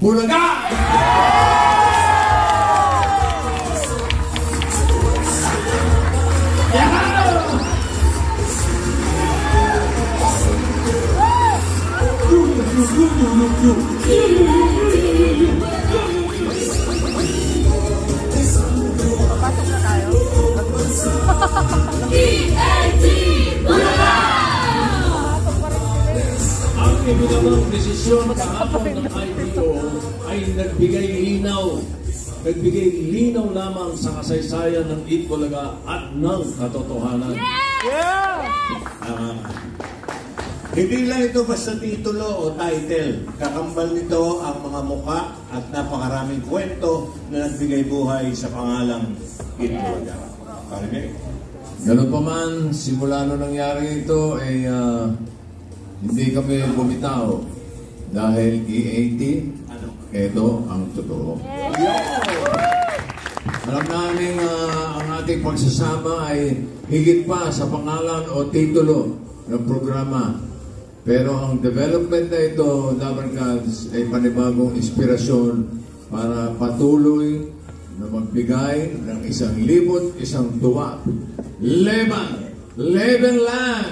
Bulaga! Pasok na tayo. Ang ibinabang desisyon kahapon ng IPO ay nagbigay linaw lamang sa kasaysayan ng Itbulaga at ng katotohanan. Hindi lang ito basta titulo o title. Kakambal nito ang mga muka at napakaraming kwento na nagbigay buhay sa pangalang Itbulaga. Parinig. Ganun pa man, simula nung nangyari ito ay hindi kami bumitaw dahil E80, ito ang totoo. Alam namin ang ating pagsasama ay higit pa sa pangalan o titulo ng programa. Pero ang development na ito, Dabarkads, ay panibagong inspirasyon para patuloy na magbigay ng 1,000 tuwa. Leban lang!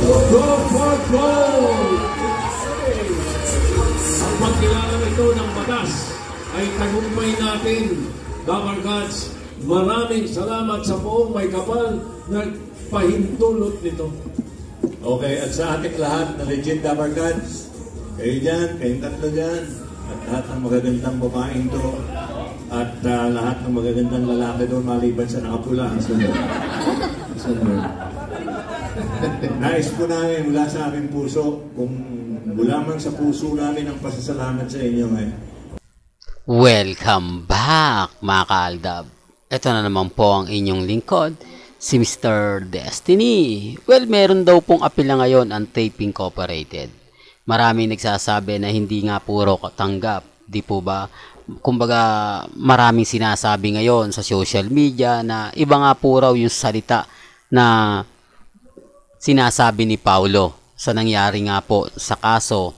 Go for gold! Ang pagkilala ito ng batas ay tagumpay natin, Dabarkads. Maraming salamat sa buong may kapal na pahintulot nito. Okay, at sa ating lahat na legit Dabarkads, kayo dyan, kayong tatlo dyan, at lahat ng magagandang babaeng to, at lahat ng magagandang lalaki doon maliban sa nakapula. Nais po namin mula sa aming puso, kung mula man sa puso namin ang pasasalamat sa inyo ngayon. Welcome back mga kaaldab. Ito na naman po ang inyong lingkod, si Mr. Destiny. Well, meron daw pong apila ngayon ang Tape Incorporated. Marami nagsasabi na hindi nga puro tanggap, di po ba? Kumbaga, maraming sinasabi ngayon sa social media na iba nga po raw yung salita na sinasabi ni Paulo sa nangyari nga po sa kaso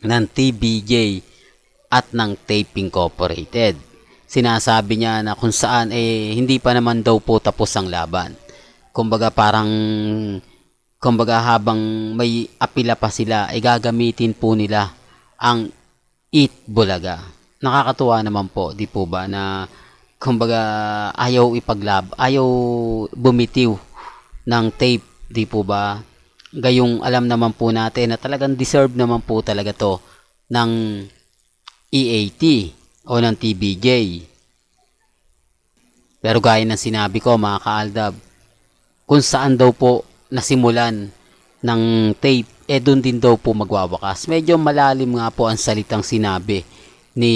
ng TBJ at ng Tape Incorporated. Sinasabi niya na kung saan hindi pa naman daw po tapos ang laban. Kumbaga habang may apila pa sila ay gagamitin po nila ang Itbulaga. Nakakatuwa naman po, di po ba, na kumbaga ayaw bumitiw ng tape, di po ba? Gayong alam naman po natin na talagang deserve naman po talaga to ng E80 o ng TBJ. Pero gaya ng sinabi ko mga kaaldab, kung saan daw po nasimulan ng tape, doon din daw po magwawakas. Medyo malalim nga po ang salitang sinabi ni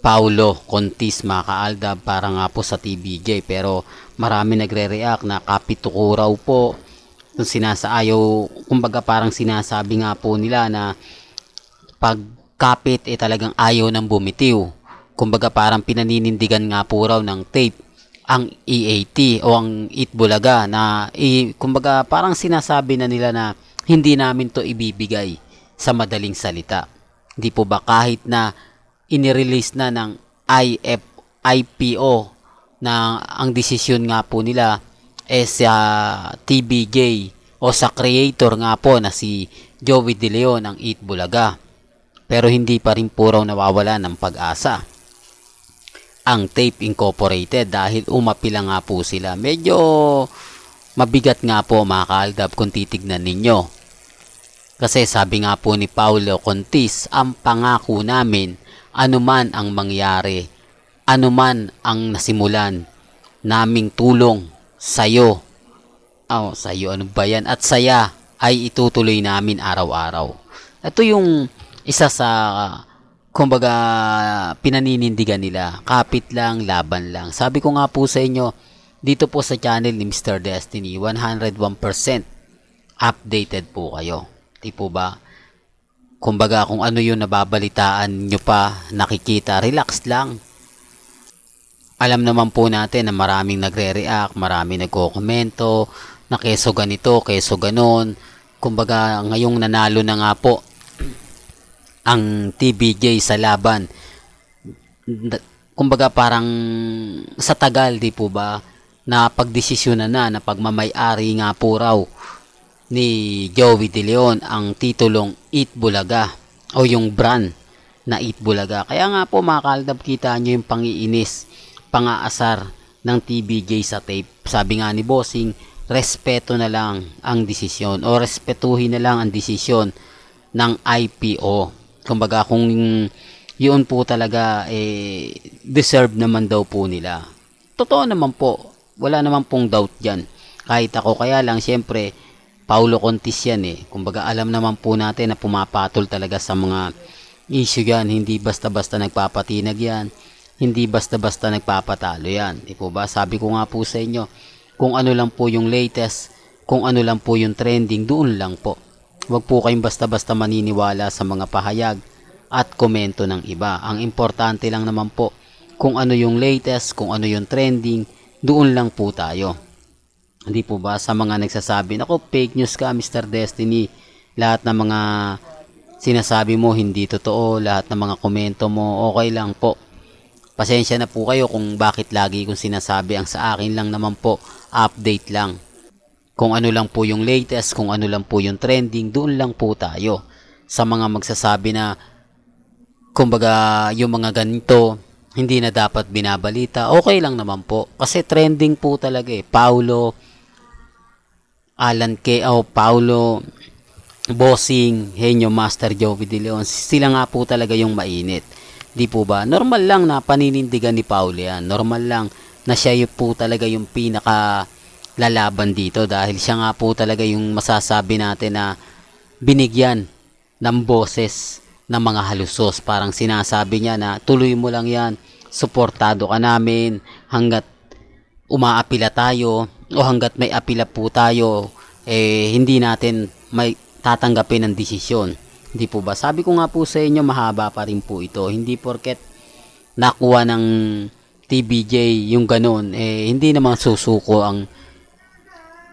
Paulo Contis mga kaaldab para nga po sa TBJ. Pero marami nagre-react na kapituko raw po. Kumbaga parang sinasabi nga po nila na pag kapit talagang ayaw ng bumitiw. Kumbaga parang pinaninindigan nga po raw ng tape ang E80 o ang Itbulaga na kumbaga parang sinasabi na nila na hindi namin to ibibigay sa madaling salita. Hindi po ba kahit na inirelease na ng IPO na ang desisyon nga po nila sa TBJ o sa creator nga po na si Joey De Leon ang Itbulaga. Pero hindi pa rin po raw nawawala ng pag-asa ang Tape Incorporated dahil umapila nga po sila. Medyo mabigat nga po mga kaaldab kung titignan ninyo. Kasi sabi nga po ni Paulo Contis, ang pangako namin, anuman ang mangyari, anuman ang nasimulan, naming tulong sa'yo. Sa'yo ano ba yan? At saya ay itutuloy namin araw-araw. Ito yung isa sa kumbaga pinaninindigan nila, kapit lang, laban lang. Sabi ko nga po sa inyo, dito po sa channel ni Mr. Destiny, 101% updated po kayo. Di po ba? Kumbaga kung ano yung nababalitaan nyo pa, nakikita, relax lang. Alam naman po natin na maraming nagre-react, maraming nagko-komento, na keso ganito, keso ganon. Kumbaga ngayong nanalo na nga po ang TBJ sa laban. Kumbaga parang sa tagal, di po ba, na pagdesisyonan na pagmamay-ari nga po raw ni Joey De Leon ang titulong Eat Bulaga o yung brand na Eat Bulaga. Kaya nga po mga kaaldab, kita nyo yung pangiinis, pangaasar ng TBJ sa tape. Sabi nga ni Bossing, respeto na lang ang desisyon o respetuhin na lang ang desisyon ng IPO. Kumbaga kung yun po talaga deserve naman daw po nila. Totoo naman po, wala naman pong doubt dyan. Kahit ako, kaya lang syempre Paulo Contis yan Kumbaga alam naman po natin na pumapatol talaga sa mga issue yan. Hindi basta-basta nagpapatinag yan, hindi basta-basta nagpapatalo yan, di po ba? Sabi ko nga po sa inyo, kung ano lang po yung latest, kung ano lang po yung trending, doon lang po. Huwag po kayong basta-basta maniniwala sa mga pahayag at komento ng iba. Ang importante lang naman po, kung ano yung latest, kung ano yung trending, doon lang po tayo. Hindi po ba? Sa mga nagsasabi, "Nako, fake news ka, Mr. Destiny. Lahat ng mga sinasabi mo hindi totoo, lahat ng mga komento mo, okay lang po. Pasensya na po kayo kung bakit lagi kong sinasabi. Ang sa akin lang naman po, update lang. Kung ano lang po yung latest, kung ano lang po yung trending, doon lang po tayo." Sa mga magsasabi na kumbaga yung mga ganito hindi na dapat binabalita, okay lang naman po. Kasi trending po talaga Paulo, Alan K. Paulo, Bossing, Henyo, Master Joey De Leon, sila nga po talaga yung mainit. Di po ba? Normal lang na paninindigan ni Paulo yan. Normal lang na siya po talaga yung pinaka lalaban dito dahil siya nga po talaga yung masasabi natin na binigyan ng boses ng mga halusos. Parang sinasabi niya na tuloy mo lang yan, suportado ka namin hanggat umaapila tayo o hanggat may apila po tayo, hindi natin may tatanggapin ang desisyon. Hindi po ba? Sabi ko nga po sa inyo, mahaba pa rin po ito. Hindi porket nakuha ng TBJ yung ganun, hindi naman susuko ang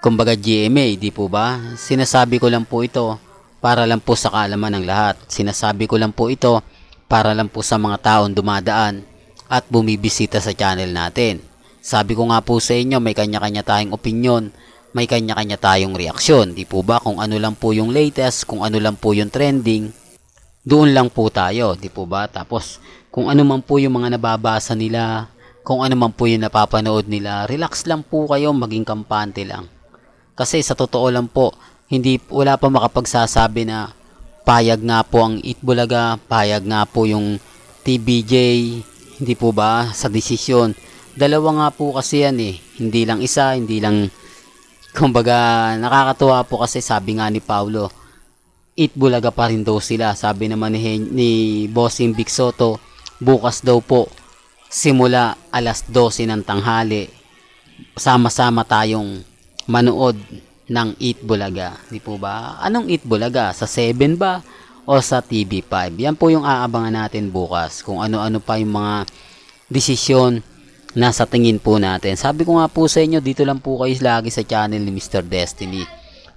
kumbaga GMA, di po ba? Sinasabi ko lang po ito para lang po sa kaalaman ng lahat. Sinasabi ko lang po ito para lang po sa mga taong dumadaan at bumibisita sa channel natin. Sabi ko nga po sa inyo, may kanya-kanya tayong opinion, may kanya-kanya tayong reaksyon. Di po ba? Kung ano lang po yung latest, kung ano lang po yung trending, doon lang po tayo. Di po ba? Tapos, kung ano man po yung mga nababasa nila, kung ano man po yung napapanood nila, relax lang po kayo, maging kampante lang. Kasi sa totoo lang po, wala pa makapagsasabi na payag nga po ang Eat Bulaga, payag nga po yung TBJ, hindi po ba, sa desisyon. Dalawa nga po kasi yan hindi lang isa, hindi lang, kumbaga nakakatuwa po kasi sabi nga ni Paulo, Eat Bulaga pa rin daw sila. Sabi naman ni Bossing Big Soto, bukas daw po, simula alas 12 ng tanghali, sama-sama tayong manood ng Eat Bulaga. Di po ba? Anong Eat Bulaga? Sa 7 ba? O sa TV5? Yan po yung aabangan natin bukas. Kung ano-ano pa yung mga desisyon na sa tingin po natin. Sabi ko nga po sa inyo, dito lang po kayo lagi sa channel ni Mr. Destiny.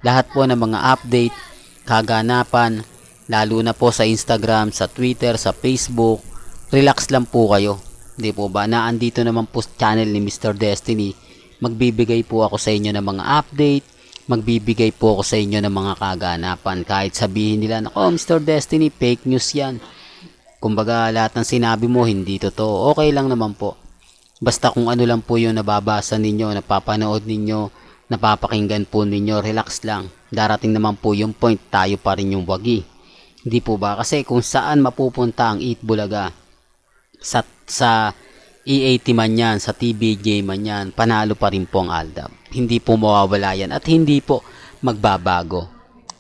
Lahat po ng mga update, kaganapan, lalo na po sa Instagram, sa Twitter, sa Facebook, relax lang po kayo. Di po ba? Naandito naman po sa channel ni Mr. Destiny. Magbibigay po ako sa inyo ng mga update, magbibigay po ako sa inyo ng mga kaganapan. Kahit sabihin nila, "Nako, Mr. Destiny, fake news yan." Kumbaga, lahat ng sinabi mo, hindi totoo. Okay lang naman po. Basta kung ano lang po yung nababasa ninyo, napapanood ninyo, napapakinggan po ninyo, relax lang. Darating naman po yung point, tayo pa rin yung wagi. Hindi po ba? Kasi kung saan mapupunta ang Eat Bulaga, sa EAT man yan, sa TBJ man yan, panalo pa rin po ang Aldab. Hindi po mawawala yan at hindi po magbabago.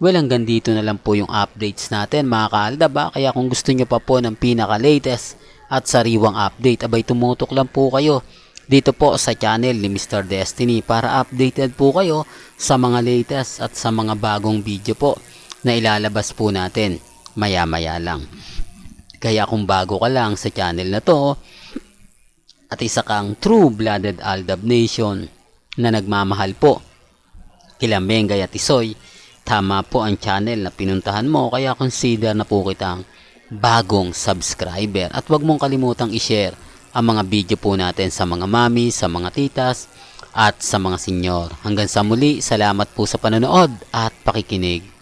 Well, hanggang dito na lang po yung updates natin mga ka-Aldab. Kaya kung gusto nyo pa po ng pinaka-latest at sariwang update, abay tumutok lang po kayo dito po sa channel ni Mr. Destiny para updated po kayo sa mga latest at sa mga bagong video po na ilalabas po natin maya-maya lang. Kaya kung bago ka lang sa channel na to at isa kang true-blooded Aldab Nation na nagmamahal po kila Mengay at Isoy, tama po ang channel na pinuntahan mo, kaya consider na po kitang bagong subscriber. At huwag mong kalimutang i-share ang mga video po natin sa mga mami, sa mga titas, at sa mga senyor. Hanggang sa muli, salamat po sa panonood at pakikinig.